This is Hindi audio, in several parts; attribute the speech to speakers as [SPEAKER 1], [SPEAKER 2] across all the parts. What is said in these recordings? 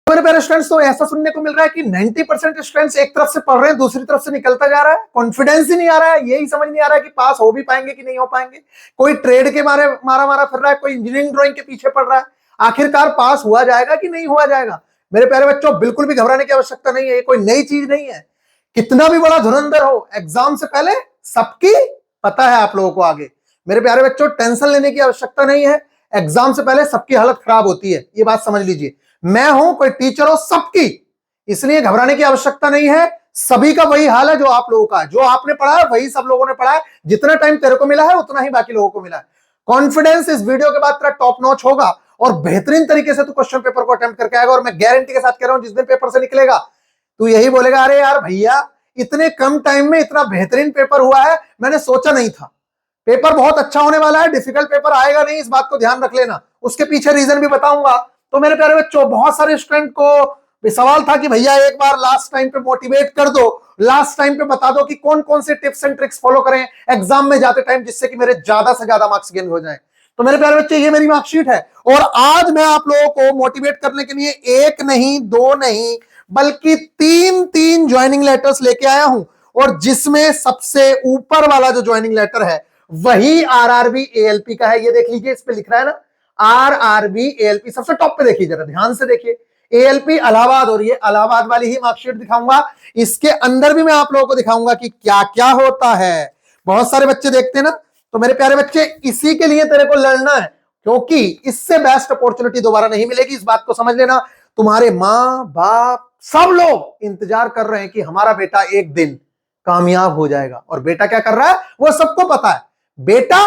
[SPEAKER 1] मेरे प्यारे स्टूडेंट्स, तो ऐसा सुनने को मिल रहा है कि 90% स्टूडेंट्स एक तरफ से पढ़ रहे हैं, दूसरी तरफ से निकलता जा रहा है। कॉन्फिडेंस ही नहीं आ रहा है, यही समझ नहीं आ रहा है कि पास हो भी पाएंगे कि नहीं हो पाएंगे। कोई ट्रेड के मारे मारा मारा फिर रहा है, कोई इंजीनियरिंग ड्राइंग के पीछे पड़ रहा है। आखिरकार पास हुआ जाएगा कि नहीं हुआ जाएगा? मेरे प्यारे बच्चों, बिल्कुल भी घबराने की आवश्यकता नहीं है। ये कोई नई चीज नहीं है। कितना भी बड़ा धुरंधर हो, एग्जाम से पहले सबकी पता है आप लोगों को आगे। मेरे प्यारे बच्चों, टेंशन लेने की आवश्यकता नहीं है। एग्जाम से पहले सबकी हालत खराब होती है, ये बात समझ लीजिए। मैं हूं, कोई टीचर हो, सबकी, इसलिए घबराने की आवश्यकता नहीं है। सभी का वही हाल है जो आप लोगों का है। जो आपने पढ़ा है वही सब लोगों ने पढ़ा है। जितना टाइम तेरे को मिला है उतना ही बाकी लोगों को मिला है। कॉन्फिडेंस इस वीडियो के बाद तेरा टॉप नॉच होगा और बेहतरीन तरीके से तू क्वेश्चन पेपर को अटेम्प्ट करके आएगा। और मैं गारंटी के साथ कह रहा हूं, जिस दिन पेपर से निकलेगा तू यही बोलेगा, अरे यार भैया, इतने कम टाइम में इतना बेहतरीन पेपर हुआ है, मैंने सोचा नहीं था। पेपर बहुत अच्छा होने वाला है, डिफिकल्ट पेपर आएगा नहीं, इस बात को ध्यान रख लेना। उसके पीछे रीजन भी बताऊंगा। तो मेरे प्यारे बच्चों, बहुत सारे स्टूडेंट को भी सवाल था कि भैया एक बार लास्ट टाइम पे मोटिवेट कर दो, लास्ट टाइम पे बता दो कि कौन कौन से टिप्स एंड ट्रिक्स फॉलो करें एग्जाम में जाते टाइम, जिससे कि मेरे ज्यादा से ज्यादा मार्क्स गेन हो जाए। तो मेरे प्यारे बच्चे, ये मेरी मार्कशीट है और आज मैं आप लोगों को मोटिवेट करने के लिए एक नहीं, दो नहीं, बल्कि तीन तीन ज्वाइनिंग लेटर्स लेके आया हूं। और जिसमें सबसे ऊपर वाला जो ज्वाइनिंग लेटर है वही आरआरबी एएलपी का है। ये देख लीजिए, इस पे लिख रहा है ना आरआरबी एएलपी। सबसे टॉप पे देखिए, जरा ध्यान से देखिए, एएलपी इलाहाबाद। और ये इलाहाबाद वाली ही मार्कशीट दिखाऊंगा। इसके अंदर भी मैं आप लोगों को दिखाऊंगा कि क्या क्या होता है। बहुत सारे बच्चे देखते हैं ना। तो मेरे प्यारे बच्चे, इसी के लिए तेरे को लड़ना है, क्योंकि इससे बेस्ट अपॉर्चुनिटी दोबारा नहीं मिलेगी। इस बात को समझ लेना। तुम्हारे मां बाप सब लोग इंतजार कर रहे हैं कि हमारा बेटा एक दिन कामयाब हो जाएगा। और बेटा क्या कर रहा है वो सबको पता है। बेटा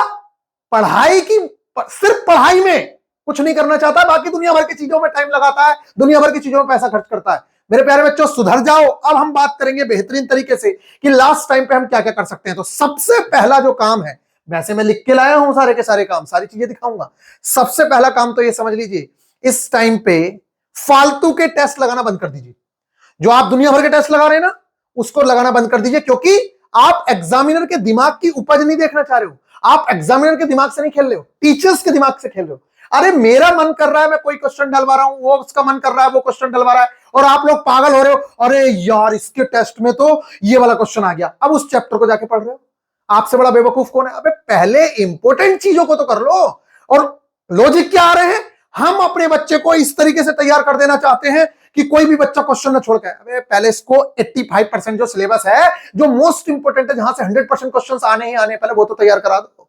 [SPEAKER 1] पढ़ाई की, सिर्फ पढ़ाई में कुछ नहीं करना चाहता, बाकी दुनिया भर की चीजों में टाइम लगाता है, दुनिया भर की चीजों में पैसा खर्च करता है। मेरे प्यारे बच्चों, सुधर जाओ। अब हम बात करेंगे बेहतरीन तरीके से कि लास्ट टाइम पे हम क्या क्या कर सकते हैं। तो सबसे पहला जो काम है, वैसे मैं लिख के लाया हूं सारे के सारे काम, सारी चीजें दिखाऊंगा। सबसे पहला काम तो ये समझ लीजिए, इस टाइम पे फालतू के टेस्ट लगाना बंद कर दीजिए। जो आप दुनिया भर के टेस्ट लगा रहे हैं ना, उसको लगाना बंद कर दीजिए, क्योंकि आप एग्जामिनर के दिमाग की उपज नहीं देखना चाह रहे हो। आप एग्जामिनर के दिमाग से नहीं खेल रहे हो, टीचर्स के दिमाग से खेल रहे हो। अरे मेरा मन कर रहा है, मैं कोई क्वेश्चन डलवा रहा हूं, वो उसका मन कर रहा है, वो क्वेश्चन डलवा रहा है, और आप लोग पागल हो रहे हो, अरे यार इसके टेस्ट में तो ये वाला क्वेश्चन आ गया। अब उस चैप्टर को जाके पढ़ रहे हो। आपसे बड़ा बेवकूफ कौन है? अबे पहले इंपॉर्टेंट चीजों को तो कर लो। और लॉजिक क्या आ रहे हैं, हम अपने बच्चे को इस तरीके से तैयार कर देना चाहते हैं कि कोई भी बच्चा क्वेश्चन ना छोड़ के। अबे पहले इसको 85% जो सिलेबस है, जो मोस्ट इंपोर्टेंट है, जहां से 100% क्वेश्चंस आने ही आने, पहले वो तो तैयार करा दो।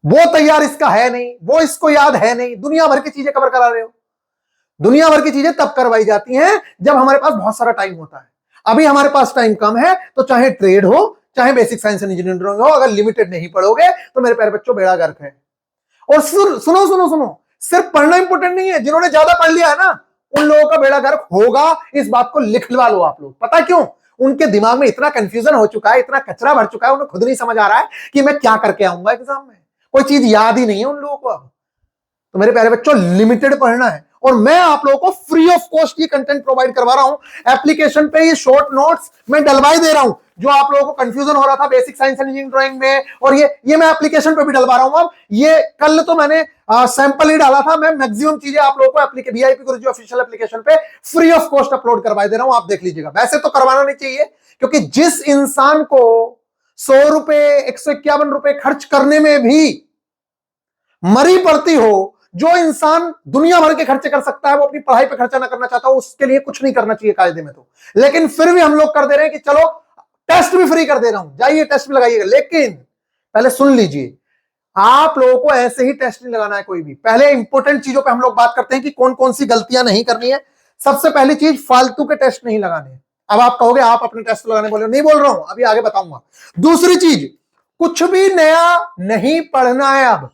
[SPEAKER 1] वो तैयार इसका है नहीं, वो इसको याद है नहीं। दुनिया भर की चीजें कवर करा रहे हो। दुनिया भर की चीजें तब करवाई जाती हैं जब हमारे पास बहुत सारा टाइम होता है। अभी हमारे पास टाइम कम है, तो चाहे ट्रेड हो, चाहे बेसिक साइंस एंड इंजीनियरिंग हो, अगर लिमिटेड नहीं पढ़ोगे तो मेरे प्यारे बच्चों बेड़ा गर्क है। और सुनो सुनो सुनो, सिर्फ पढ़ना इंपॉर्टेंट नहीं है। जिन्होंने ज्यादा पढ़ लिया है ना, उन लोगों का बेड़ा गर्क होगा। इस बात को लिखवा लो आप लोग। पता क्यों? उनके दिमाग में इतना कंफ्यूजन हो चुका है, इतना कचरा भर चुका है, उन्हें खुद नहीं समझ आ रहा है कि मैं क्या करके आऊंगा एग्जाम में। कोई चीज याद ही नहीं है उन लोगों को अब। तो मेरे प्यारे बच्चों, लिमिटेड पढ़ना है। और मैं आप लोगों को फ्री ऑफ कॉस्ट ये कंटेंट प्रोवाइड करवा रहा हूं। एप्लीकेशन पे ये शॉर्ट नोट्स मैं डलवाई दे रहा हूं। जो आप लोगों को कंफ्यूजन हो रहा था basic science and engineering drawing में, और ये मैं एप्लीकेशन पे भी डलवा रहा हूं। अब ये कल तो मैंने सैंपल ही डाला था, मैं मैक्सिमम चीजें आप लोगों को वीआईपी गुरुजी ऑफिशियल एप्लीकेशन पे फ्री ऑफ कॉस्ट अपलोड करवा दे रहा हूं। आप देख लीजिएगा। वैसे तो करवाना नहीं चाहिए, क्योंकि जिस इंसान को 100 रुपए, 151 रुपए खर्च करने में भी मरी पड़ती हो, जो इंसान दुनिया भर के खर्चे कर सकता है, वो अपनी पढ़ाई पे खर्चा ना करना चाहता, उसके लिए कुछ नहीं करना चाहिए कायदे में तो। लेकिन फिर भी हम लोग कर दे रहे हैं कि चलो टेस्ट भी फ्री कर दे रहा हूं, जाइए टेस्ट भी लगाइएगा। लेकिन पहले सुन लीजिए, आप लोगों को ऐसे ही टेस्ट नहीं लगाना है कोई भी। पहले इंपॉर्टेंट चीजों पे हम लोग बात करते हैं कि कौन कौन सी गलतियां नहीं करनी है। सबसे पहली चीज, फालतू के टेस्ट नहीं लगाने हैं। अब आप कहोगे आप अपने टेस्ट लगाने बोले, नहीं बोल रहा हूं, अभी आगे बताऊंगा। दूसरी चीज, कुछ भी नया नहीं पढ़ना है। अब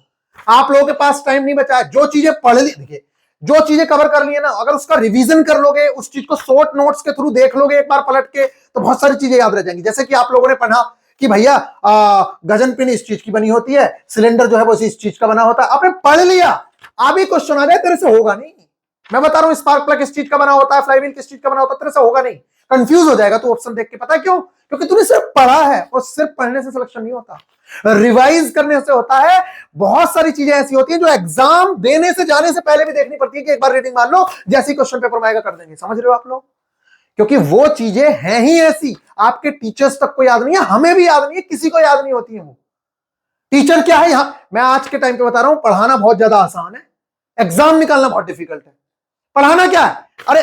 [SPEAKER 1] आप लोगों के पास टाइम नहीं बचा है। जो चीजें पढ़ ली, देखिए, जो चीजें कवर कर ली है ना, अगर उसका रिवीजन कर लोगे, उस चीज को शॉर्ट नोट्स के थ्रू देख लोगे एक बार पलट के, तो बहुत सारी चीजें याद रह जाएंगी। जैसे कि आप लोगों ने पढ़ा कि भैया गजन पिन इस चीज की बनी होती है, सिलेंडर जो है वो इस चीज का बना होता है। आपने पढ़ लिया, अभी क्वेश्चन आ जाए, तेरे से होगा नहीं। मैं बता रहा हूं, स्पार्क प्लग किस चीज का बना होता है, फ्लाईव्हील किस चीज का बना होता है, तेरे से होगा नहीं। कंफ्यूज हो जाएगा तू ऑप्शन देख के। पता क्यों? क्योंकि तूने सिर्फ पढ़ा है, और सिर्फ पढ़ने से सिलेक्शन नहीं होता। रिवाइज करने से होता है। बहुत सारी चीजें ऐसी होती हैं जो एग्जाम देने से जाने से पहले भी देखनी पड़ती है कि एक बार रीडिंग मान लो, जैसे क्वेश्चन पेपर में आएगा कर देंगे। समझ रहे हो आप लोग? क्योंकि वो चीजें हैं ही ऐसी, आपके टीचर्स तक को याद नहीं है, हमें भी याद नहीं है, किसी को याद नहीं होती है। वो टीचर क्या है, यहां मैं आज के टाइम पे बता रहा हूं, पढ़ाना बहुत ज्यादा आसान है, एग्जाम निकालना बहुत डिफिकल्ट है। पढ़ाना क्या है, अरे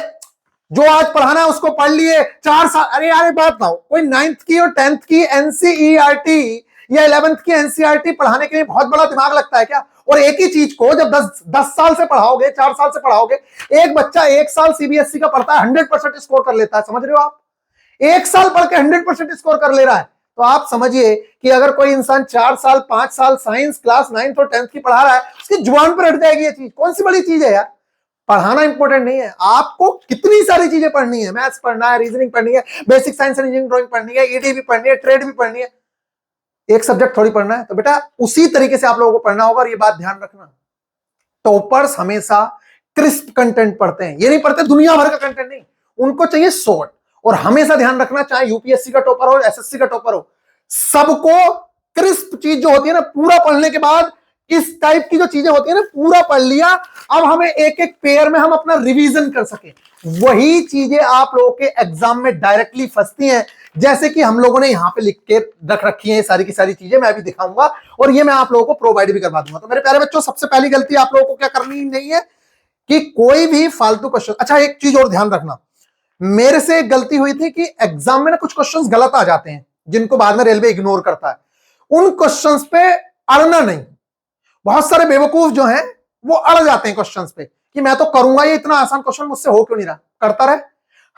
[SPEAKER 1] जो आज पढ़ाना है उसको पढ़ लिए 4 साल। अरे यार बात ना हो, कोई 9th की और 10th की एनसीईआरटी या 11th की एनसीईआरटी पढ़ाने के लिए बहुत बड़ा दिमाग लगता है क्या? और एक ही चीज को जब 10 साल से पढ़ाओगे, 4 साल से पढ़ाओगे, एक बच्चा 1 साल सीबीएसई का पढ़ता है 100% स्कोर कर लेता है। समझ रहे हो आप? 1 साल पढ़ के 100% स्कोर कर ले रहा है। तो आप समझिए कि अगर कोई इंसान 4 साल 5 साल साइंस क्लास 9th और 10th की पढ़ा रहा है, उसकी जुबान पर हट जाएगी ये चीज। कौन सी बड़ी चीज है यार? पढ़ाना इंपॉर्टेंट नहीं है, आपको कितनी सारी चीजें पढ़नी है। मैथ्स पढ़ना है, रीजनिंग पढ़नी है, basic science and engineering drawing पढ़नी है, ईडी भी पढ़नी है, ट्रेड भी पढ़नी है। एक सब्जेक्ट थोड़ी पढ़ना है। तो बेटा उसी तरीके से आप लोगों को पढ़ना होगा, और ये बात ध्यान रखना, टॉपर्स हमेशा क्रिस्प कंटेंट पढ़ते हैं, ये नहीं पढ़ते दुनिया भर का कंटेंट नहीं, उनको चाहिए शॉर्ट। और हमेशा ध्यान रखना, चाहे यूपीएससी का टॉपर हो, एसएससी का टॉपर हो, सबको क्रिस्प चीज जो होती है ना, पूरा पढ़ने के बाद इस टाइप की जो चीजें होती है ना, पूरा पढ़ लिया, अब हमें एक एक पेयर में हम अपना रिवीजन कर सके। वही चीजें आप लोगों के एग्जाम में डायरेक्टली फंसती हैं, जैसे कि हम लोगों ने यहां पे लिख के रख रखी है, ये सारी की सारी चीजें मैं अभी दिखाऊंगा, और ये मैं आप लोगों को प्रोवाइड भी करवा दूंगा। तो मेरे प्यारे बच्चों, सबसे पहली गलती आप लोगों को क्या करनी नहीं है कि कोई भी फालतू क्वेश्चन। अच्छा एक चीज और ध्यान रखना, मेरे से एक गलती हुई थी कि एग्जाम में ना कुछ क्वेश्चंस गलत आ जाते हैं, जिनको बाद में रेलवे इग्नोर करता है। उन क्वेश्चंस पे अड़ना नहीं। बहुत सारे बेवकूफ जो हैं वो अड़ जाते हैं क्वेश्चंस पे कि मैं तो करूंगा, ये इतना आसान क्वेश्चन मुझसे हो क्यों नहीं रहा। करता रहे,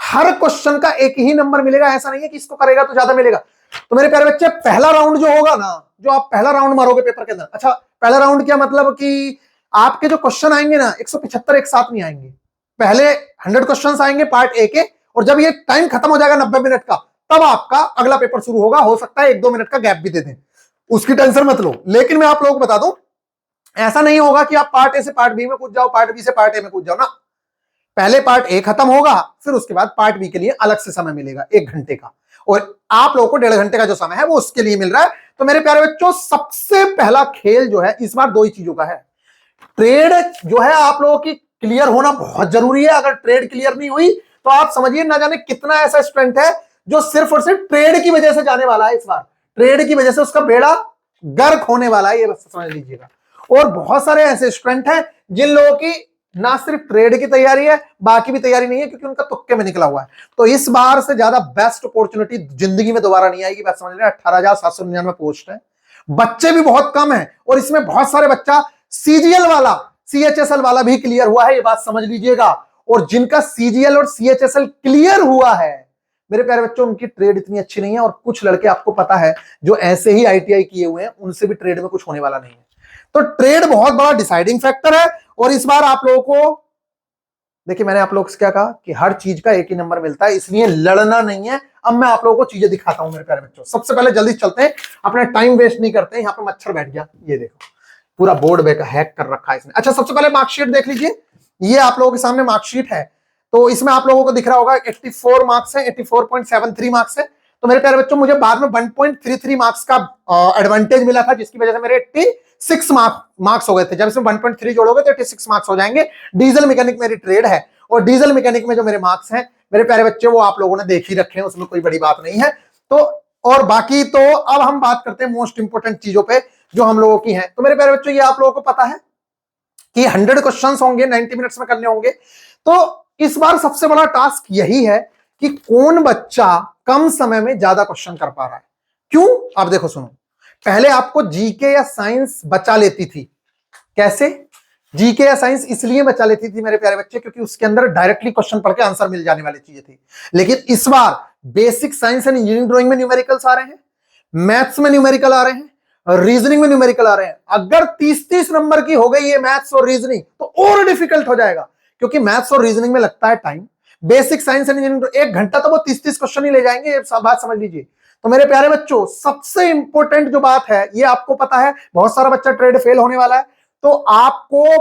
[SPEAKER 1] हर क्वेश्चन का एक ही नंबर मिलेगा, ऐसा नहीं है कि इसको करेगा तो ज्यादा मिलेगा। तो मेरे प्यारे बच्चे, पहला राउंड जो होगा ना, जो आप पहला राउंड मारोगे पेपर के अंदर, अच्छा पहला राउंड क्या मतलब कि आपके जो क्वेश्चन आएंगे ना 175 एक साथ नहीं आएंगे, पहले 100 क्वेश्चन आएंगे पार्ट ए के, और जब ये टाइम खत्म हो जाएगा 90 मिनट का, तब आपका अगला पेपर शुरू होगा। हो सकता है 1-2 मिनट का गैप भी दे दें, उसकी टेंशन मत लो। लेकिन मैं आप लोगों को बता दूं, ऐसा नहीं होगा कि आप पार्ट ए से पार्ट बी में कूद जाओ, पार्ट बी से पार्ट ए में कूद जाओ ना। पहले पार्ट ए खत्म होगा, फिर उसके बाद पार्ट बी के लिए अलग से समय मिलेगा 1 घंटे का, और आप लोगों को 1.5 घंटे का जो समय है वो उसके लिए मिल रहा है। तो मेरे प्यारे बच्चों, सबसे पहला खेल जो है इस बार 2 ही चीजों का है। ट्रेड जो है आप लोगों की क्लियर होना बहुत जरूरी है। अगर ट्रेड क्लियर नहीं हुई तो आप समझिए ना जाने कितना ऐसा स्टूडेंट है जो सिर्फ और सिर्फ ट्रेड की वजह से जाने वाला है। इस बार ट्रेड की वजह से उसका बेड़ा गर्क होने वाला है, ये बस समझ लीजिएगा। और बहुत सारे ऐसे स्टूडेंट हैं जिन लोगों की ना सिर्फ ट्रेड की तैयारी है, बाकी भी तैयारी नहीं है, क्योंकि उनका तुक्के में निकला हुआ है। तो इस बार से ज्यादा बेस्ट अपॉर्चुनिटी जिंदगी में दोबारा नहीं आएगी। बस समझ लें, 18,799 पोस्ट है, बच्चे भी बहुत कम है, और इसमें बहुत सारे बच्चा सीजीएल वाला, सीएचएसएल वाला भी क्लियर हुआ है, ये बात समझ लीजिएगा। और जिनका सीजीएल और सीएचएसएल क्लियर हुआ है मेरे प्यारे बच्चों, उनकी ट्रेड इतनी अच्छी नहीं है। और कुछ लड़के आपको पता है जो ऐसे ही आईटीआई किए हुए हैं, उनसे भी ट्रेड में कुछ होने वाला नहीं है। तो ट्रेड बहुत बड़ा डिसाइडिंग फैक्टर है। और इस बार आप लोगों को देखिए, मैंने आप लोगों से क्या कहा कि हर चीज का एक ही नंबर मिलता है, इसलिए लड़ना नहीं है। अब मैं आप लोगों को चीजें दिखाता हूं मेरे प्यारे बच्चों। सबसे पहले जल्दी चलते हैं, अपना टाइम वेस्ट नहीं करते हैं। यहाँ पे मच्छर बैठ गया, ये देखो पूरा बोर्ड हैक कर रखा है इसने। अच्छा सबसे पहले मार्कशीट देख लीजिए, ये आप लोगों के सामने मार्कशीट है। तो इसमें आप लोगों को दिख रहा होगा 84 मार्क्स है, 84.73 मार्क्स है। तो मेरे प्यारे बच्चों, मुझे बाद में 1.33 मार्क्स का एडवांटेज मिला था, जिसकी वजह से मेरे 86 मार्क्स हो गए थे। जब इसमें 1.3 जोड़ोगे तो 86 मार्क्स हो जाएंगे। डीजल मैकेनिक मेरी ट्रेड है, और डीजल मैकेनिक में जो मेरे मार्क्स हैं मेरे प्यारे बच्चे, वो आप लोगों ने देख ही रखे हैं, उसमें कोई बड़ी बात नहीं है। तो और बाकी तो अब हम बात करते हैं मोस्ट इंपोर्टेंट चीजों पे जो हम लोगों की हैं। तो मेरे प्यारे बच्चों, ये आप लोगों को पता है कि 100 क्वेश्चंस होंगे, 90 मिनट्स में करने होंगे। तो इस बार सबसे बड़ा टास्क यही है कि कौन बच्चा कम समय में ज्यादा क्वेश्चन कर पा रहा है। क्यों? आप देखो सुनो, पहले आपको जीके या साइंस बचा लेती थी। कैसे जीके या साइंस इसलिए बचा लेती थी मेरे प्यारे बच्चे, क्योंकि उसके अंदर डायरेक्टली क्वेश्चन पढ़ के आंसर मिल जाने वाली चीजें थी। लेकिन इस बार basic science and engineering drawing में न्यूमेरिकल्स आ रहे हैं, मैथ्स में न्यूमेरिकल आ रहे हैं, रीजनिंग में न्यूमेरिकल आ रहे हैं। अगर 30-30 नंबर की हो गई है मैथ्स और रीजनिंग, तो और डिफिकल्ट हो जाएगा, क्योंकि मैथ्स और रीजनिंग में लगता है time. Basic science and engineering 1 घंटा तो वो 30-30 क्वेश्चन ही ले जाएंगे, ये बात समझ लीजिए। तो मेरे प्यारे बच्चों, सबसे इंपॉर्टेंट जो बात है, ये आपको पता है बहुत सारा बच्चा ट्रेड फेल होने वाला है। तो आपको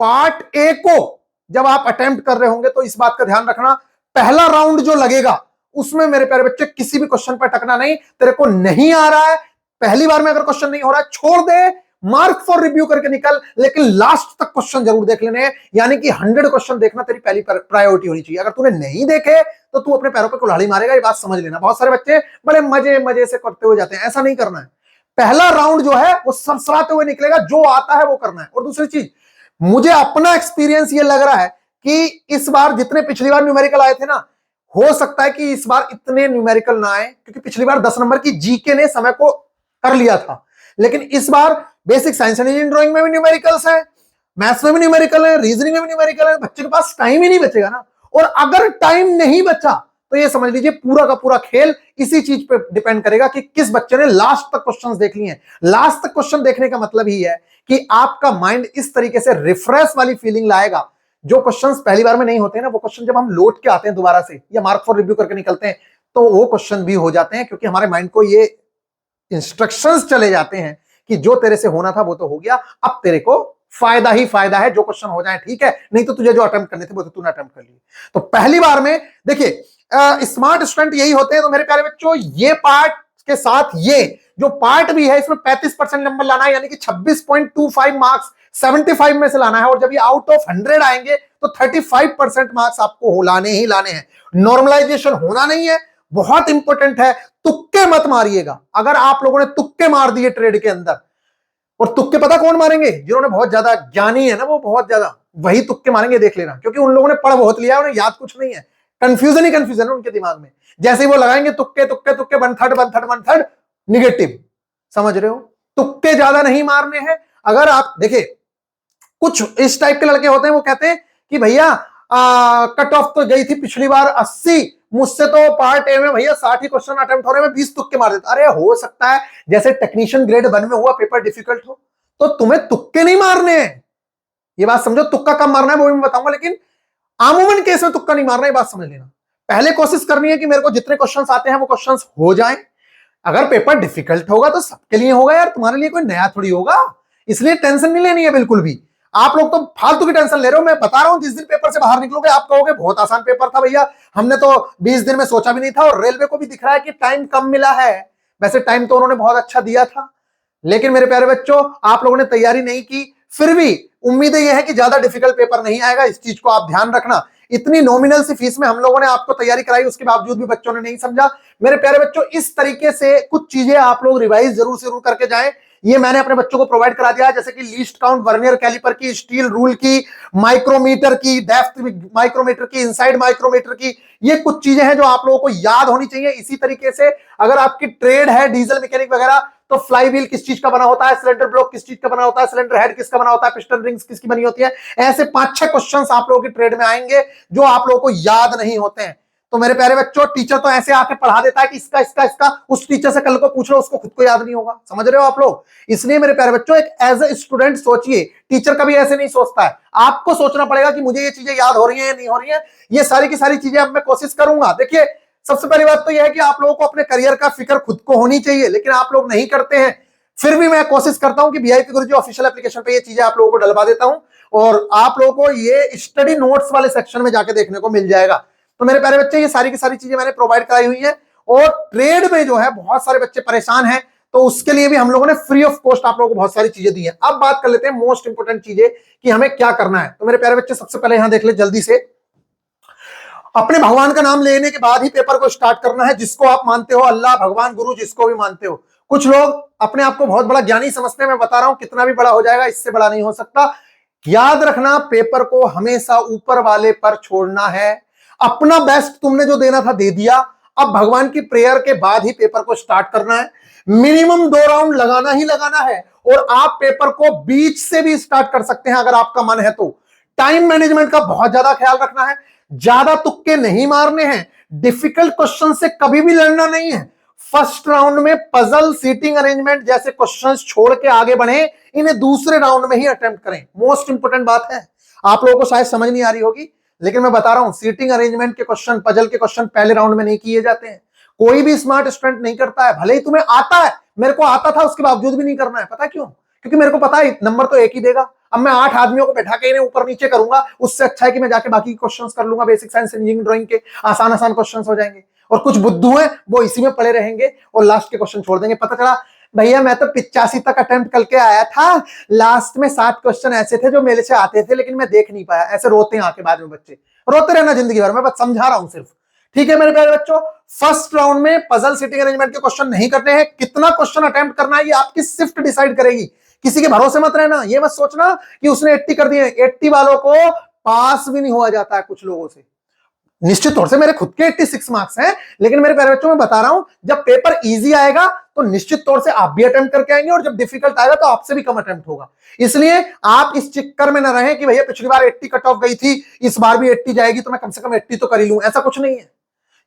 [SPEAKER 1] पार्ट ए को जब आप अटेम्प्ट कर रहे होंगे तो इस बात का ध्यान रखना, पहला राउंड जो लगेगा उसमें मेरे प्यारे बच्चे किसी भी क्वेश्चन पर अटकना नहीं। तेरे को नहीं आ रहा है, पहली बार में अगर क्वेश्चन नहीं हो रहा है छोड़ दे, मार्क फॉर रिव्यू करके निकल, लेकिन लास्ट तक क्वेश्चन जरूर देख लेने हैं। यानी कि 100 क्वेश्चन देखना तेरी पहली प्रायोरिटी होनी चाहिए। अगर तूने नहीं देखे तो तू अपने पैरों पर कुल्हाड़ी मारेगा, ये बात समझ लेना। बहुत सारे बच्चे बड़े मजे मजे से करते हुए जाते हैं, ऐसा नहीं करना है। पहला राउंड जो है वो सरसराते हुए निकलेगा, जो आता है वो करना है। और दूसरी चीज, मुझे अपना एक्सपीरियंस ये लग रहा है कि इस बार जितने पिछली बार न्यूमेरिकल आए थे ना, हो सकता है कि इस बार इतने न्यूमेरिकल ना आए, क्योंकि पिछली बार 10 नंबर की जीके ने समय को कर लिया था। लेकिन इस बार basic science and engineering drawing में भी न्यूमेरिकल्स है, मैथ्स में भी न्यूमेरिकल है, रीजनिंग में भी न्यूमेरिकल है। बच्चे के पास टाइम ही नहीं बचेगा ना। और अगर टाइम नहीं बचा तो ये समझ लीजिए पूरा का पूरा खेल इसी चीज पे डिपेंड करेगा कि किस बच्चे ने लास्ट तक क्वेश्चंस देख लिए हैं। लास्ट तक क्वेश्चन देखने का मतलब ही है कि आपका माइंड इस तरीके से रिफ्रेश वाली फीलिंग लाएगा। जो क्वेश्चंस पहली बार में नहीं होते हैं ना, वो क्वेश्चन जब हम लौट के आते हैं दोबारा से या मार्क फॉर रिव्यू करके निकलते हैं तो वो क्वेश्चन भी हो जाते हैं, क्योंकि हमारे माइंड को ये इंस्ट्रक्शंस चले जाते हैं कि जो तेरे से होना था वो तो हो गया, अब तेरे को फायदा ही फायदा है, जो क्वेश्चन हो जाए ठीक है, नहीं तो तुझे जो अटेम्प्ट करने थे वो तो तूने अटेम्प्ट कर लिए। तो पहली बार में देखिए स्मार्ट स्टूडेंट यही होते हैं। तो मेरे प्यारे बच्चों, ये पार्ट के साथ ये जो पार्ट भी है, इसमें 35% नंबर लाना है, यानी कि 26.25 मार्क्स 75 में से लाना है। और जब ये आउट ऑफ 100 आएंगे तो 35% मार्क्स आपको लाने ही लाने हैं। नॉर्मलाइजेशन होना नहीं है, बहुत इंपॉर्टेंट है। तुक्के मत मारिएगा। अगर आप लोगों ने तुक्के मार दिए ट्रेड के अंदर, और तुक्के पता कौन मारेंगे? जिन्होंने बहुत ज्यादा ज्ञानी है ना, वो बहुत ज्यादा वही तुक्के मारेंगे, देख लेना। क्योंकि उन लोगों ने पढ़ बहुत लिया है, उन्हें याद कुछ नहीं है। कंफ्यूजन ही कंफ्यूजन है उनके दिमाग में। जैसे ही वो लगाएंगे तुक्के तुक्के तुक्के, 1/3 निगेटिव। समझ रहे हो? तुक्के ज्यादा नहीं मारने हैं। अगर आप देखे, कुछ इस टाइप के लड़के होते हैं, वो कहते हैं कि भैया कट ऑफ तो गई थी पिछली बार 80, मुझसे तो पार्ट ए में भैया 60 ही क्वेश्चन अटेम्प्ट हो रहे हैं, मैं 20 तुक्के मार देता। अरे हो सकता है जैसे टेक्नीशियन ग्रेड 1 में हुआ पेपर डिफिकल्ट हो, तो तुम्हें तुक्के नहीं मारने हैं। ये बात समझो। तुक्का कब मारना है वो भी मैं बताऊंगा, लेकिन आमूमन केस में तुक्का नहीं मारना है, बात समझ लेना। पहले कोशिश करनी है कि मेरे को जितने क्वेश्चंस आते हैं वो क्वेश्चंस हो जाएं। अगर पेपर डिफिकल्ट होगा तो सबके लिए होगा यार, तुम्हारे लिए कोई नया थोड़ी होगा। इसलिए टेंशन नहीं लेनी है बिल्कुल भी। आप लोग तो फालतू की टेंशन ले रहे हो। मैं बता रहा हूं, जिस दिन पेपर से बाहर निकलोगे आप कहोगे बहुत आसान पेपर था भैया, हमने तो 20 दिन में सोचा भी नहीं था। और रेलवे को भी दिख रहा है कि टाइम कम मिला है। वैसे टाइम तो उन्होंने बहुत अच्छा दिया था, लेकिन मेरे प्यारे बच्चों, आप लोगों ने तैयारी नहीं की। फिर भी उम्मीद यह है कि ज्यादा डिफिकल्ट पेपर नहीं आएगा, इस चीज को आप ध्यान रखना। इतनी नॉमिनल सी फीस में हम लोगों ने आपको तैयारी कराई, उसके बावजूद भी बच्चों ने नहीं समझा। मेरे प्यारे बच्चों, इस तरीके से कुछ चीजें आप लोग रिवाइज जरूर करके जाएं। ये मैंने अपने बच्चों को प्रोवाइड करा दिया है, जैसे कि लीस्ट काउंट, वर्नियर कैलिपर की, स्टील रूल की, माइक्रोमीटर की, डेप्थ माइक्रोमीटर की, इनसाइड माइक्रोमीटर की। ये कुछ चीजें हैं जो आप लोगों को याद होनी चाहिए। इसी तरीके से अगर आपकी ट्रेड है डीजल मैकेनिक वगैरह, तो फ्लाई व्हील किस चीज का बना होता है, सिलेंडर ब्लॉक किस चीज का बना होता है, सिलेंडर हेड किसका बना होता है, पिस्टन रिंग्स किसकी बनी होती है। ऐसे 5-6 क्वेश्चंस आप लोगों की ट्रेड में आएंगे जो आप लोगों को याद नहीं होते हैं। तो मेरे प्यारे बच्चों, टीचर तो ऐसे आके पढ़ा देता है कि इसका इसका इसका, उस टीचर से कल को पूछ लो, उसको खुद को याद नहीं होगा। समझ रहे हो आप लोग? इसलिए मेरे प्यारे बच्चों, एक एज ए स्टूडेंट सोचिए। टीचर कभी ऐसे नहीं सोचता है। आपको सोचना पड़ेगा कि मुझे ये चीजें याद हो रही है या नहीं हो रही है। ये सारी की सारी चीजें अब मैं कोशिश करूंगा। देखिए, सबसे पहली बात तो यह है कि आप लोगों को अपने करियर का फिक्र खुद को होनी चाहिए, लेकिन आप लोग नहीं करते हैं। फिर भी मैं कोशिश करता हूं कि वीआईपी गुरुजी ऑफिशियल एप्लीकेशन पे ये चीजें आप लोगों को डलवा देता हूं, और आप लोगों को ये स्टडी नोट्स वाले सेक्शन में जाके देखने को मिल जाएगा। तो मेरे प्यारे बच्चे, ये सारी की सारी चीजें मैंने प्रोवाइड कराई हुई है। और ट्रेड में जो है बहुत सारे बच्चे परेशान हैं, तो उसके लिए भी हम लोगों ने फ्री ऑफ कॉस्ट आप लोगों को बहुत सारी चीजें दी हैं। अब बात कर लेते हैं मोस्ट इंपोर्टेंट चीजें कि हमें क्या करना है। तो मेरे प्यारे बच्चे, सबसे पहले यहां देख ले जल्दी से, अपने भगवान का नाम लेने के बाद ही पेपर को स्टार्ट करना है। जिसको आप मानते हो, अल्लाह, भगवान, गुरु, जिसको भी मानते हो। कुछ लोग अपने आप को बहुत बड़ा ज्ञानी समझते हैं। मैं बता रहा हूं, कितना भी बड़ा हो जाएगा, इससे बड़ा नहीं हो सकता। याद रखना, पेपर को हमेशा ऊपर वाले पर छोड़ना है। अपना बेस्ट तुमने जो देना था दे दिया। अब भगवान की प्रेयर के बाद ही पेपर को स्टार्ट करना है। मिनिमम 2 राउंड लगाना ही लगाना है। और आप पेपर को बीच से भी स्टार्ट कर सकते हैं अगर आपका मन है तो। टाइम मैनेजमेंट का बहुत ज्यादा ख्याल रखना है। ज्यादा तुक्के नहीं मारने हैं। डिफिकल्ट क्वेश्चन से कभी भी लड़ना नहीं है। फर्स्ट राउंड में पजल, सीटिंग अरेंजमेंट जैसे क्वेश्चंस छोड़ के आगे बढ़े। इन्हें दूसरे राउंड में ही अटेम्प्ट करें। मोस्ट इंपोर्टेंट बात है, आप लोगों को शायद समझ नहीं आ रही होगी, लेकिन मैं बता रहा हूं, सीटिंग अरेंजमेंट के क्वेश्चन, पजल के क्वेश्चन पहले राउंड में नहीं किए जाते हैं। कोई भी स्मार्ट स्टूडेंट नहीं करता है। भले ही तुम्हें आता है, मेरे को आता था, उसके बावजूद भी नहीं करना है। पता क्यों? क्योंकि मेरे को पता है नंबर तो एक ही देगा। अब मैं 8 आदमियों को बैठा के इन्हें ऊपर नीचे करूंगा, उससे अच्छा है कि मैं जाके बाकी क्वेश्चंस कर लूंगा। बेसिक साइंस इंजीनियरिंग ड्राइंग के आसान आसान क्वेश्चंस हो जाएंगे। और कुछ बुद्धू हैं, वो इसी में पड़े रहेंगे और लास्ट के क्वेश्चन छोड़ देंगे। पता चला भैया मैं तो 85 तक अटेम्प्ट करके आया था, लास्ट में 7 क्वेश्चन ऐसे थे जो मेरे से आते थे लेकिन मैं देख नहीं पाया। ऐसे रोते हैं आके बाद में बच्चे, रोते रहना जिंदगी भर, मैं बस समझा रहा हूं सिर्फ। ठीक है मेरे प्यारे बच्चों, फर्स्ट राउंड में पजल सिटिंग अरेंजमेंट के क्वेश्चन नहीं करने हैं। कितना क्वेश्चन अटेम्प्ट करना है ये आपकी शिफ्ट डिसाइड करेगी, किसी के भरोसे मत रहना। ये मत सोचना कि उसने 80 कर दिए, 80 वालों को पास भी नहीं हुआ जाता है कुछ लोगों से। निश्चित तौर से मेरे खुद के 86 मार्क्स हैं, लेकिन मेरे प्यारे बच्चों मैं बता रहा हूं जब पेपर इजी आएगा तो निश्चित तौर से आप भी अटेम्प्ट करके आएंगे, और जब डिफिकल्ट आएगा तो आपसे भी कम अटेम्प्ट होगा। इसलिए आप इस चक्कर में ना रहें कि भैया पिछली बार 80 कट ऑफ गई थी, इस बार भी 80 जाएगी तो मैं कम से कम 80 तो कर ही लूं। ऐसा कुछ नहीं है,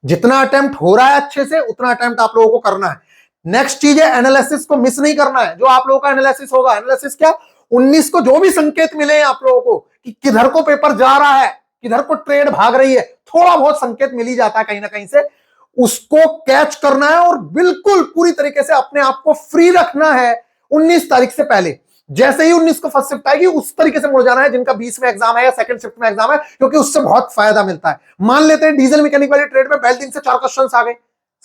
[SPEAKER 1] जितना अटेम्प्ट हो रहा है अच्छे से उतना अटेम्प्ट आप लोगों को करना है। नेक्स्ट चीज है एनालिसिस को मिस नहीं करना है। जो आप लोगों का एनालिसिस होगा, एनालिसिस क्या, 19 को जो भी संकेत मिले आप लोगों को कि किधर को पेपर जा रहा है, किधर को ट्रेड भाग रही है, थोड़ा बहुत संकेत मिल ही जाता है कहीं ना कहीं से, उसको कैच करना है और बिल्कुल पूरी तरीके से अपने आप को फ्री रखना है 19 तारीख से पहले। जैसे ही 19 को फर्स्ट शिफ्ट आएगी उस तरीके से मुड़ जाना है जिनका 20 में एग्जाम है या सेकंड शिफ्ट में एग्जाम है, क्योंकि उससे बहुत फायदा मिलता है। मान लेते हैं डीजल मैकेनिक वाले ट्रेड में बेल्टिंग से 4 क्वेश्चंस आ गए,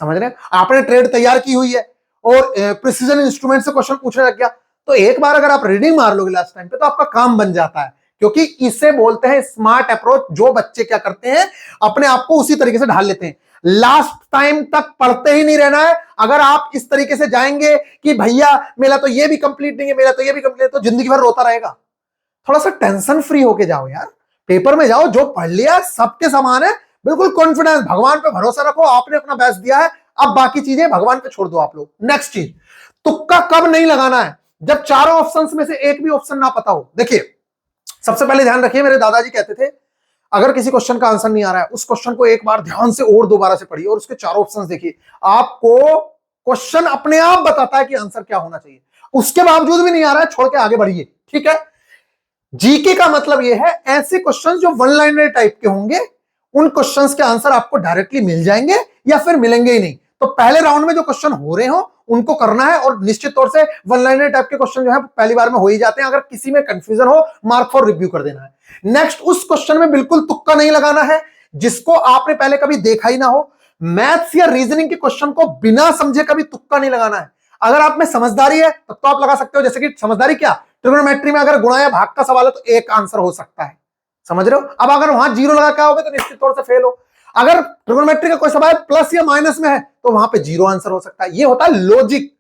[SPEAKER 1] समझ रहे हैं, आपने ट्रेड तैयार की हुई है और प्रिसीजन इंस्ट्रूमेंट से क्वेश्चन पूछने लग गया, तो एक बार अगर आप रीडिंग मार लोगे लास्ट टाइम पे तो आपका काम बन जाता है, क्योंकि इसे बोलते हैं स्मार्ट अप्रोच। जो बच्चे क्या करते हैं अपने आप को उसी तरीके से ढाल लेते हैं, लास्ट टाइम तक पढ़ते ही नहीं रहना है। अगर आप इस तरीके से जाएंगे कि भैया मेरा तो ये भी कंप्लीट नहीं है, मेरा तो ये भी कंप्लीट, तो जिंदगी भर रोता रहेगा। थोड़ा सा टेंशन फ्री होके जाओ यार, पेपर में जाओ, जो पढ़ लिया सबके समान है, बिल्कुल कॉन्फिडेंस, भगवान पे भरोसा रखो, आपने अपना बेस्ट दिया है, अब बाकी चीजें भगवान पे छोड़ दो आप लोग। नेक्स्ट चीज, तुक्का कब नहीं लगाना है, जब चारों ऑप्शंस में से एक भी ऑप्शन ना पता हो। देखिए सबसे पहले ध्यान रखिए, मेरे दादाजी कहते थे अगर किसी क्वेश्चन का आंसर नहीं आ रहा है उस क्वेश्चन को एक बार ध्यान से और दोबारा से पढ़िए और उसके चारों ऑप्शंस देखिए, आपको क्वेश्चन अपने आप बताता है कि आंसर क्या होना चाहिए। उसके बावजूद भी नहीं आ रहा है, छोड़ के आगे बढ़िए, ठीक है। जीके का मतलब यह है ऐसे क्वेश्चंस जो वन लाइनर टाइप के होंगे, उन क्वेश्चंस के आंसर आपको डायरेक्टली मिल जाएंगे या फिर मिलेंगे ही नहीं। तो पहले राउंड में जो क्वेश्चन हो रहे हो उनको करना है, और निश्चित तौर से वन लाइनर टाइप के क्वेश्चन जो है पहली बार में हो ही जाते हैं। अगर किसी में कंफ्यूजन हो मार्क फॉर रिव्यू कर देना है। नेक्स्ट, उस क्वेश्चन में बिल्कुल तुक्का नहीं लगाना है जिसको आपने पहले कभी देखा ही ना हो। मैथ्स या रीजनिंग के क्वेश्चन को बिना समझे कभी तुक्का नहीं लगाना है। अगर आप में समझदारी है तब तो आप लगा सकते हो, जैसे कि समझदारी क्या, ट्रिग्नोमेट्री में अगर गुणा या भाग का सवाल है तो एक आंसर हो सकता है, समझ रहे हो। अब अगर वहां जीरो लगा के आओगे तो निश्चित तौर से फेल हो। अगर ट्रिग्नोमेट्री का कोई सवाल प्लस या माइनस में है तो वहां पे जीरो आंसर हो सकता है। ये होता है लॉजिक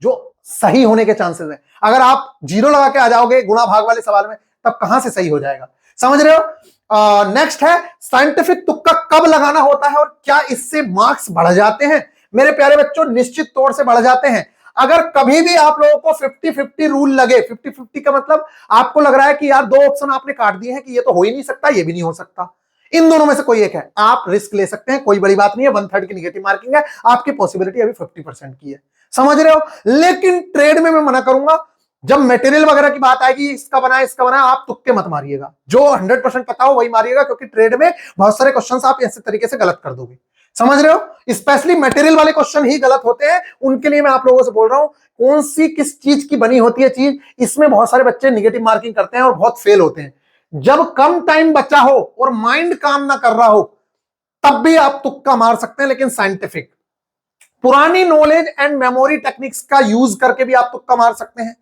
[SPEAKER 1] जो सही होने के चांसेस है। अगर आप जीरो लगा के आ जाओगे गुणा भाग वाले सवाल में तब कहां से सही हो जाएगा, समझ रहे हो। नेक्स्ट है साइंटिफिक तुक्का कब लगाना होता है और क्या इससे मार्क्स बढ़ जाते हैं। मेरे प्यारे बच्चों निश्चित तौर से बढ़ जाते हैं। अगर कभी भी आप लोगों को 50-50 रूल लगे, 50-50 का मतलब आपको लग रहा है कि यार दो ऑप्शन आपने काट दिए हैं कि ये तो हो ही नहीं सकता, ये भी नहीं हो सकता, इन दोनों में से कोई एक है, आप रिस्क ले सकते हैं, कोई बड़ी बात नहीं है। 1/3 की निगेटिव मार्किंग है, आपकी पॉसिबिलिटी अभी 50% की है, समझ रहे हो। लेकिन ट्रेड में मैं मना करूंगा, जब मटेरियल वगैरह की बात आएगी, इसका बना इसका बना, आप तुक्के मत मारिएगा, जो 100% पता हो वही मारिएगा, क्योंकि ट्रेड में बहुत सारे क्वेश्चंस आप ऐसे तरीके से गलत कर दोगे, समझ रहे हो। स्पेशली मटेरियल वाले क्वेश्चन ही गलत होते हैं, उनके लिए मैं आप लोगों से बोल रहा हूं कौन सी किस चीज की बनी होती है चीज, इसमें बहुत सारे बच्चे निगेटिव मार्किंग करते हैं और बहुत फेल होते हैं। जब कम टाइम बचा हो और माइंड काम ना कर रहा हो तब भी आप तुक्का मार सकते हैं, लेकिन साइंटिफिक पुरानी नॉलेज एंड मेमोरी टेक्निक्स का यूज करके भी आप तुक्का मार सकते हैं।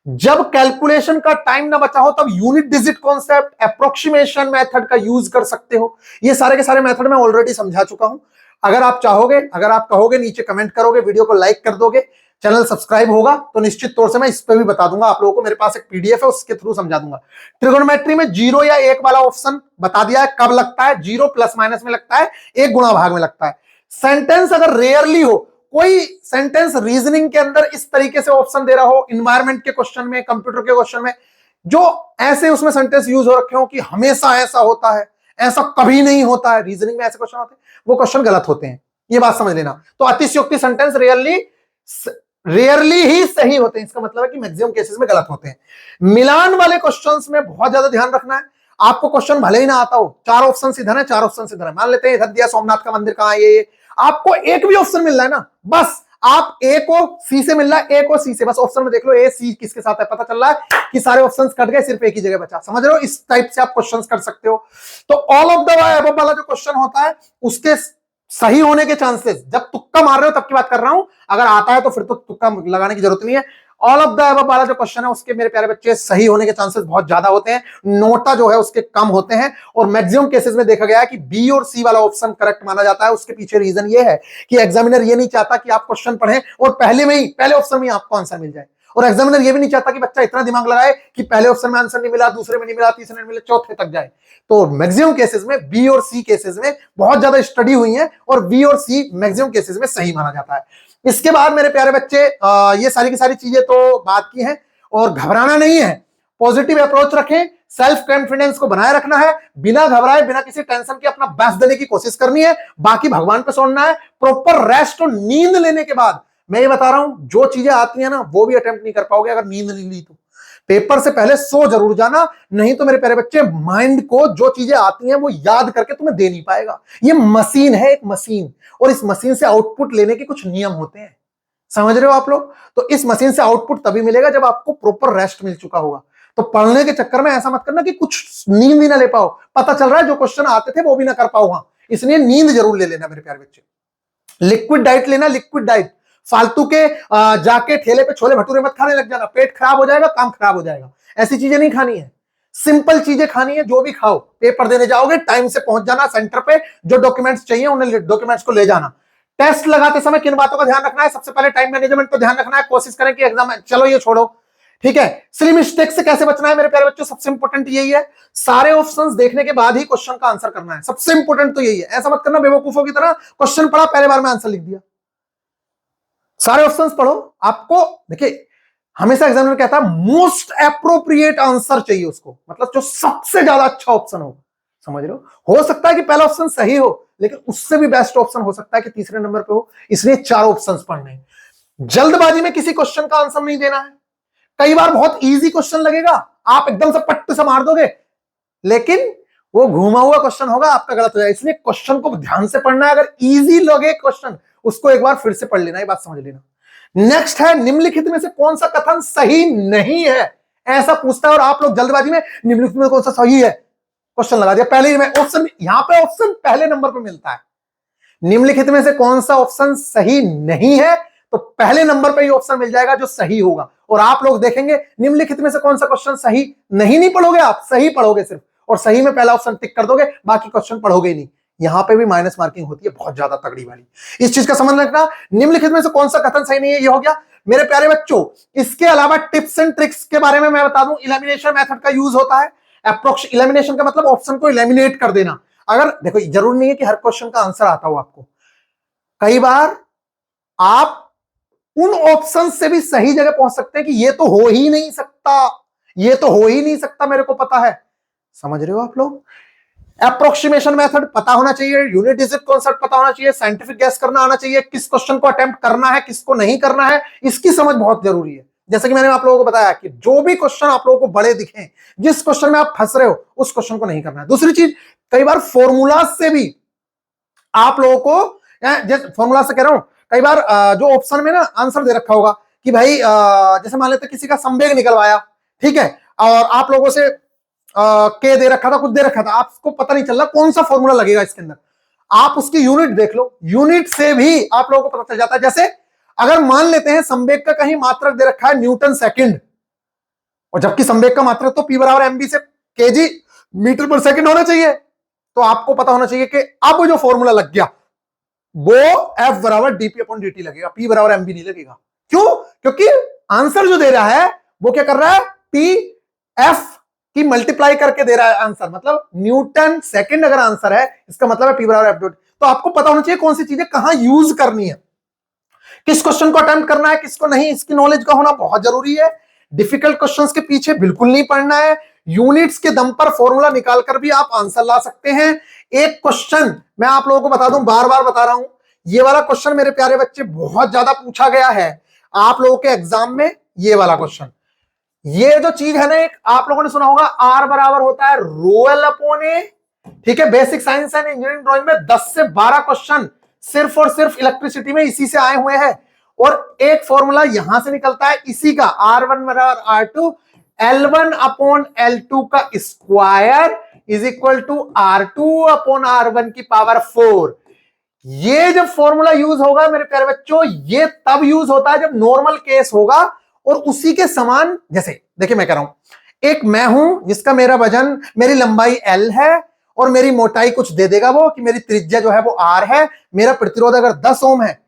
[SPEAKER 1] जब कैलकुलेशन का टाइम ना बचा हो तब unit digit concept, approximation method का यूज कर सकते हो। ये सारे के सारे मेथड मैं ऑलरेडी समझा चुका हूं। अगर आप चाहोगे, अगर आप कहोगे, नीचे कमेंट करोगे, वीडियो को लाइक कर दोगे, चैनल सब्सक्राइब होगा तो निश्चित तौर से मैं इस पे भी बता दूंगा आप लोगों को। मेरे पास एक पीडीएफ है, उसके थ्रू समझा दूंगा। ट्रिगोनोमेट्री में 0 या 1 वाला ऑप्शन बता दिया है कब लगता है, 0 प्लस माइनस में लगता है, 1 गुणा भाग में लगता है। सेंटेंस अगर रेयरली हो, कोई सेंटेंस रीजनिंग के अंदर इस तरीके से ऑप्शन दे रहा हो, इन्वायरमेंट के क्वेश्चन में, कंप्यूटर के क्वेश्चन में, जो ऐसे उसमें सेंटेंस यूज हो रखे हो कि हमेशा ऐसा होता है, ऐसा कभी नहीं होता है, रीजनिंग में ऐसे क्वेश्चन होते हैं, वो क्वेश्चन गलत होते हैं, ये बात समझ लेना। तो अतिशयोक्ति सेंटेंस रेयरली ही सही होते हैं, इसका मतलब है कि मैक्सिमम केसेस में गलत होते हैं। मिलान वाले क्वेश्चंस में बहुत ज्यादा ध्यान रखना है। आपको क्वेश्चन भले ही ना आता हो, 4 ऑप्शन इधर है, 4 ऑप्शन इधर है, मान लेते हैं इधर दिया सोमनाथ का मंदिर कहां है, ये आपको एक भी ऑप्शन मिल रहा है ना, बस आप ए को सी से मिल रहा है, ए को सी से, बस ऑप्शन में देख लो ए सी किसके साथ है, पता चल रहा है कि सारे ऑप्शंस कट गए, सिर्फ एक ही जगह बचा, समझ रहे हो। इस टाइप से आप क्वेश्चंस कर सकते हो। तो ऑल ऑफ द अबव वाला जो क्वेश्चन होता है उसके सही होने के चांसेस, जब तुक्का मार रहे हो तब की बात कर रहा हूं, अगर आता है तो फिर तो तुक्का लगाने की जरूरत नहीं है। ऑल ऑफ द अबव वाला जो क्वेश्चन है उसके मेरे प्यारे बच्चे सही होने के चांसेस बहुत ज्यादा होते हैं, नोटा जो है उसके कम होते हैं, और मैक्सिमम केसेस में देखा गया है कि बी और सी वाला ऑप्शन करेक्ट माना जाता है। उसके पीछे रीजन ये है कि एग्जामिनर ये नहीं चाहता कि आप क्वेश्चन पढ़ें और पहले ऑप्शन में आपको आंसर मिल जाए, और एग्जामिनर ये भी नहीं चाहता कि बच्चा इतना दिमाग लगाए कि पहले ऑप्शन में आंसर नहीं मिला, दूसरे में नहीं मिला, तीसरे में नहीं मिला, चौथे तक जाए। तो मैक्सिमम केसेस में बी और सी केसेस में बहुत ज्यादा स्टडी हुई है, और बी और सी मैक्सिमम केसेस में सही माना जाता है। इसके बाद मेरे प्यारे बच्चे ये सारी की सारी चीजें तो बात की हैं, और घबराना नहीं है, पॉजिटिव अप्रोच रखें, सेल्फ कॉन्फिडेंस को बनाए रखना है, बिना घबराए बिना किसी टेंशन के अपना बेस्ट देने की कोशिश करनी है, बाकी भगवान पे छोड़ना है। प्रॉपर रेस्ट और नींद लेने के बाद मैं ये बता रहा हूं, जो चीजें आती है ना वो भी अटेम्प्ट नहीं कर पाओगे अगर नींद नहीं ली तो। पेपर से पहले सो जरूर जाना, नहीं तो मेरे प्यारे बच्चे माइंड को जो चीजें आती हैं वो याद करके तुम्हें दे नहीं पाएगा। ये मशीन है, एक मशीन, और इस मशीन से आउटपुट लेने के कुछ नियम होते हैं, समझ रहे हो आप लोग? तो इस मशीन से आउटपुट तभी मिलेगा जब आपको प्रॉपर रेस्ट मिल चुका होगा। तो पढ़ने के चक्कर में ऐसा मत करना कि कुछ नींद ही ना ले पाओ, पता चल रहा है जो क्वेश्चन आते थे वो भी ना कर पाओ, हाँ, इसलिए नींद जरूर ले लेना मेरे प्यारे बच्चे। लिक्विड डाइट लेना, लिक्विड डाइट, फालतू के जाके ठेले पे छोले भटूरे मत खाने लग जाना, पेट खराब हो जाएगा, काम खराब हो जाएगा, ऐसी चीजें नहीं खानी है। सिंपल चीजें खानी है, जो भी खाओ, पेपर देने जाओगे टाइम से पहुंच जाना सेंटर पे, जो डॉक्यूमेंट्स चाहिए उन्हें डॉक्यूमेंट्स को ले जाना। टेस्ट लगाते समय किन बातों का ध्यान रखना है? सबसे पहले टाइम मैनेजमेंट पर ध्यान रखना है, कोशिश करें कि एग्जाम, चलो ये छोड़ो, ठीक है। सिली मिस्टेक से कैसे बचना है मेरे प्यारे बच्चों? सबसे इंपॉर्टेंट यही है, सारे ऑप्शंस देखने के बाद ही क्वेश्चन का आंसर करना है, सबसे इंपॉर्टेंट तो यही है। ऐसा मत करना बेवकूफों की तरह, क्वेश्चन पढ़ा पहले बार में आंसर लिख दिया। सारे ऑप्शंस पढ़ो, आपको देखिए हमेशा एग्जामिनर कहता है मोस्ट एप्रोप्रिएट आंसर चाहिए उसको, मतलब जो सबसे ज्यादा अच्छा ऑप्शन हो, समझ रहे हो सकता है कि पहला ऑप्शन सही हो, लेकिन उससे भी बेस्ट ऑप्शन हो सकता है कि तीसरे नंबर पे हो, इसलिए चार ऑप्शंस पढ़ने हैं। जल्दबाजी में किसी क्वेश्चन का आंसर नहीं देना है। कई बार बहुत इजी क्वेश्चन लगेगा, आप एकदम से पट्ट से मार दोगे, लेकिन वो घुमा हुआ क्वेश्चन होगा, आपका गलत हो जाएगा, इसलिए क्वेश्चन को ध्यान से पढ़ना है। अगर इजी लगे क्वेश्चन उसको एक बार फिर से पढ़ लेना, ये बात समझ लेना। नेक्स्ट है, निम्नलिखित में से कौन सा कथन सही नहीं है, ऐसा पूछता है, और आप लोग जल्दबाजी में निम्नलिखित में कौन सा सही है क्वेश्चन लगा दिया पहले ही में। ऑप्शन यहां पे ऑप्शन पहले नंबर पर मिलता है, निम्नलिखित में से कौन सा ऑप्शन सही नहीं है, तो पहले नंबर पर ही ऑप्शन मिल जाएगा जो सही होगा। और आप लोग देखेंगे निम्नलिखित में से कौन सा क्वेश्चन सही नहीं पढ़ोगे, आप सही पढ़ोगे सिर्फ, और सही में पहला ऑप्शन टिक कर दोगे, बाकी क्वेश्चन पढ़ोगे ही नहीं। यहां पे भी माइनस मार्किंग होती है, बहुत ज्यादा तगड़ी वाली, इस चीज का समझ रखना। निम्नलिखित में से कौन सा कथन सही नहीं है, ये हो गया मेरे प्यारे बच्चों। इसके अलावा टिप्स एंड ट्रिक्स के बारे में मैं बता दूं, इलिमिनेशन मेथड का यूज होता है। अप्रोक्स इलिमिनेशन का मतलब ऑप्शन को इलिमिनेट कर देना। अगर देखो जरूरी नहीं है कि हर क्वेश्चन का आंसर आता हो आपको, कई बार आप उन ऑप्शन से भी सही जगह पहुंच सकते हैं कि ये तो हो ही नहीं सकता, ये तो हो ही नहीं सकता, मेरे को पता है, समझ रहे हो आप लोग? अप्रोक्सीमेशन मेथड पता होना चाहिए, यूनिट डिजिट कॉन्सेप्ट पता होना चाहिए, साइंटिफिक गैस करना आना चाहिए, किस क्वेश्चन को अटेम्प्ट करना है किसको नहीं करना है, इसकी समझ बहुत जरूरी है। जैसे कि मैंने आप लोगों को बताया कि जो भी क्वेश्चन आप लोगों को बड़े दिखें, जिस क्वेश्चन में आप फंस रहे हो उस क्वेश्चन को नहीं करना है। दूसरी चीज, कई बार फॉर्मूला से भी आप लोगों को, जैसे फॉर्मूला से कह रहा हूं, कई बार जो ऑप्शन में ना आंसर दे रखा होगा कि भाई जैसे मान लेते किसी का संवेग निकलवाया, ठीक है, और आप लोगों से के दे रखा था, कुछ दे रखा था, आपको पता नहीं चल रहा कौन सा फॉर्मूला लगेगा इसके अंदर, आप उसकी यूनिट देख लो, यूनिट से भी आप लोगों को पता चल जाता है। जैसे अगर मान लेते हैं संवेग का कहीं मात्रक दे रखा है न्यूटन सेकंड, और जबकि संवेग का मात्रक तो P बराबर mv से kg मीटर पर सेकंड होना चाहिए, तो आपको पता होना चाहिए कि अब जो फॉर्मूला लग गया वो F बराबर dp अपॉन dt लगेगा, P बराबर mv नहीं लगेगा। क्यों? क्योंकि आंसर जो दे रहा है वो क्या कर रहा है, P F की मल्टीप्लाई करके दे रहा है आंसर, मतलब न्यूटन सेकंड अगर आंसर है, इसका मतलब है P बराबर F डॉट। तो आपको पता होना चाहिए कौन सी चीजें कहां यूज करनी है, किस क्वेश्चन को अटेम्प्ट करना है किसको नहीं, इसकी नॉलेज का होना बहुत जरूरी है। डिफिकल्ट क्वेश्चंस के पीछे बिल्कुल नहीं पढ़ना है, यूनिट्स के दम पर फॉर्मूला निकालकर भी आप आंसर ला सकते हैं। एक क्वेश्चन मैं आप लोगों को बता दूं, बार बार बता रहा हूं, ये वाला क्वेश्चन मेरे प्यारे बच्चे बहुत ज्यादा पूछा गया है आप लोगों के एग्जाम में। ये वाला क्वेश्चन, ये जो चीज है ना, एक आप लोगों ने सुना होगा आर बराबर होता है रो एल अपॉन ए, ठीक है, basic science and engineering drawing में 10 से 12 क्वेश्चन सिर्फ और सिर्फ इलेक्ट्रिसिटी में इसी से आए हुए हैं, और एक फॉर्मूला यहां से निकलता है इसी का, R1 बराबर R2 L1 अपॉन L2 का square is equal to R2 upon R1 की पावर 4। ये जब फॉर्मूला यूज होगा मेरे प्यारे बच्चों, ये तब यूज होता है जब नॉर्मल केस होगा और उसी के समान, जैसे देखिए मैं कह रहा हूं एक मैं हूं जिसका मेरा वजन, मेरी लंबाई L है और मेरी मोटाई कुछ दे देगा वो कि मेरी त्रिज्या जो है वो R है, मेरा प्रतिरोध अगर 10 ओम है।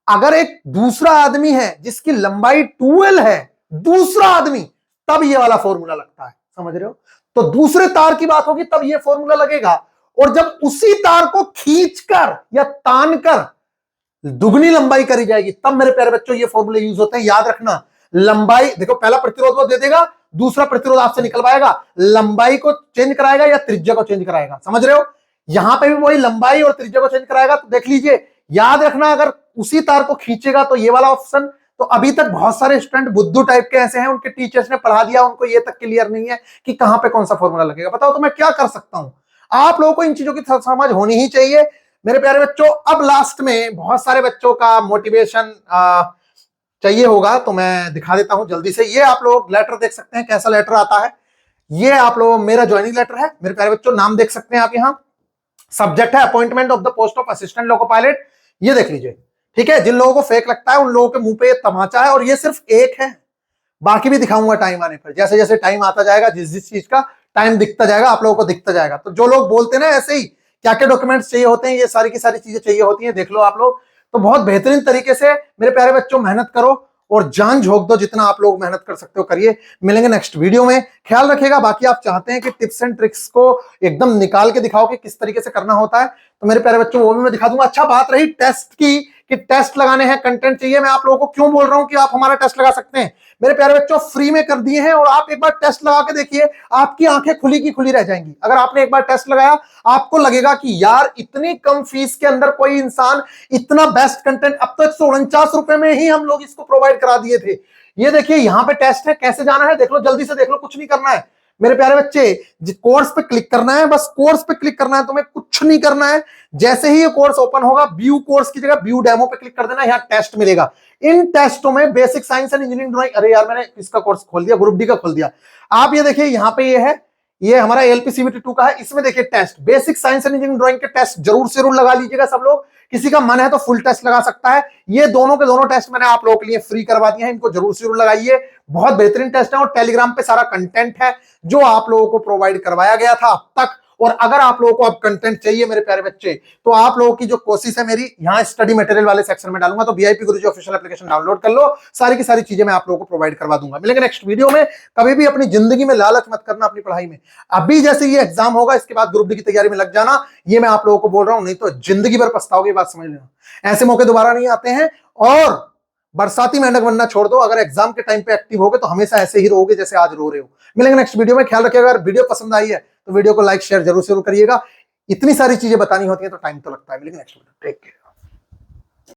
[SPEAKER 1] अगर एक दूसरा आदमी है जिसकी लंबाई 2L है, दूसरा आदमी, तब ये वाला फॉर्मूला लगता है, समझ रहे हो? तो दूसरे तार की बात होगी तब ये फॉर्मूला लगेगा। और जब उसी तार को खींचकर या तानकर दुगनी लंबाई करी जाएगी तब मेरे प्यारे बच्चों ये फॉर्मूले यूज होते हैं। याद रखना, लंबाई देखो, पहला प्रतिरोध वो दे देगा, दूसरा प्रतिरोध आपसे निकलवाएगा, लंबाई को चेंज कराएगा या त्रिज्या को चेंज कराएगा, समझ रहे हो? यहां पे भी वही लंबाई और त्रिज्या को चेंज कराएगा। तो देख लीजिए, याद रखना, अगर उसी तार को खींचेगा तो ये वाला ऑप्शन। तो अभी तक बहुत सारे स्टूडेंट बुद्धू टाइप के ऐसे हैं, उनके टीचर्स ने पढ़ा दिया, उनको ये तक क्लियर नहीं है कि कहां पे कौन सा फॉर्मूला लगेगा। बताओ तो मैं क्या कर सकता हूं? आप लोगों को इन चीजों की समझ होनी ही चाहिए मेरे प्यारे बच्चों। अब लास्ट में बहुत सारे बच्चों का मोटिवेशन चाहिए होगा, तो मैं दिखा देता हूं जल्दी से। ये आप लोग लेटर देख सकते हैं, कैसा लेटर आता है। ये आप लोग मेरा ज्वाइनिंग लेटर है मेरे प्यारे बच्चों, नाम देख सकते हैं आप यहाँ। सब्जेक्ट है appointment of the post of assistant loco pilot. ये देख लीजिए, ठीक है। जिन लोगों को फेक लगता है उन लोगों के मुंह पे ये तमाचा है, और ये सिर्फ एक है, बाकी भी दिखाऊंगा टाइम आने पर। जैसे जैसे टाइम आता जाएगा, जिस जिस चीज का टाइम दिखता जाएगा आप लोगों को दिखता जाएगा। तो जो लोग बोलते हैं ना ऐसे ही क्या क्या डॉक्यूमेंट्स चाहिए होते हैं, ये सारी की सारी चीजें चाहिए होती हैं, देख लो आप लोग। तो बहुत बेहतरीन तरीके से मेरे प्यारे बच्चों मेहनत करो और जान झोंक दो, जितना आप लोग मेहनत कर सकते हो करिए। मिलेंगे नेक्स्ट वीडियो में, ख्याल रखिएगा। बाकी आप चाहते हैं कि टिप्स एंड ट्रिक्स को एकदम निकाल के दिखाओ कि किस तरीके से करना होता है, तो मेरे प्यारे बच्चों वो भी मैं दिखा दूंगा। अच्छा, बात रही टेस्ट की कि टेस्ट लगाने हैं, कंटेंट चाहिए, मैं आप लोगों को क्यों बोल रहा हूं कि आप हमारा टेस्ट लगा सकते हैं। मेरे प्यारे बच्चों फ्री में कर दिए हैं, और आप एक बार टेस्ट लगा के देखिए, आपकी आंखें खुली की खुली रह जाएंगी। अगर आपने एक बार टेस्ट लगाया, आपको लगेगा कि यार इतनी कम फीस के अंदर कोई इंसान इतना बेस्ट कंटेंट, अब तो 149 रुपए में ही हम लोग इसको प्रोवाइड करा दिए थे। ये देखिए यहां पे टेस्ट है, कैसे जाना है देख लो, जल्दी से देख लो, कुछ नहीं करना है मेरे प्यारे बच्चे। कोर्स पे क्लिक करना है, बस कोर्स पे क्लिक करना है, तुम्हें कुछ नहीं करना है। जैसे ही ये कोर्स ओपन होगा, व्यू कोर्स की जगह व्यू डेमो पे क्लिक कर देना, यहाँ टेस्ट मिलेगा। इन टेस्टों में basic science and engineering drawing, अरे यार मैंने इसका कोर्स खोल दिया, ग्रुप डी का खोल दिया। आप ये देखिए यहाँ पे ये है, ये हमारा एलपीसीबीटी 2 का है। इसमें देखिए test, basic science and engineering drawing के टेस्ट जरूर से जरूर लगा लीजिएगा सब लोग। किसी का मन है तो फुल टेस्ट लगा सकता है। ये दोनों के दोनों टेस्ट मैंने आप लोगों के लिए फ्री करवा दिए हैं, इनको जरूर से जरूर लगाइए। बहुत बेहतरीन टेस्ट है, और टेलीग्राम पे सारा कंटेंट है जो आप लोगों को प्रोवाइड करवाया गया था अब तक। और अगर आप लोगों को अब कंटेंट चाहिए मेरे प्यारे बच्चे, तो आप लोगों की जो कोशिश है मेरी, यहाँ स्टडी मटेरियल वाले सेक्शन में डालूंगा, तो वीआईपी गुरुजी ऑफिशियल एप्लीकेशन डाउनलोड कर लो, सारी की सारी चीजें मैं आप लोगों को प्रोवाइड करवा दूंगा। मिलेंगे नेक्स्ट वीडियो में। कभी भी अपनी जिंदगी में लालच मत करना अपनी पढ़ाई में। अभी जैसे ये एग्जाम होगा, इसके बाद ग्रुप डी की तैयारी में लग जाना, ये मैं आप लोगों को बोल रहा हूं, नहीं तो जिंदगी भर पछताओगे, बात समझ लेना। ऐसे मौके दोबारा नहीं आते हैं। और बरसाती मेंढक बनना छोड़ दो, अगर एग्जाम के टाइम पे एक्टिव होगे तो हमेशा ऐसे ही रहोगे जैसे आज रो रहे हो। मिलेंगे नेक्स्ट वीडियो में, ख्याल रखिएगा। अगर वीडियो पसंद आई है तो वीडियो को लाइक शेयर जरूर करिएगा। इतनी सारी चीजें बतानी होती है तो टाइम तो लगता है। मिलेंगे नेक्स्ट वीडियो, टेक केयर।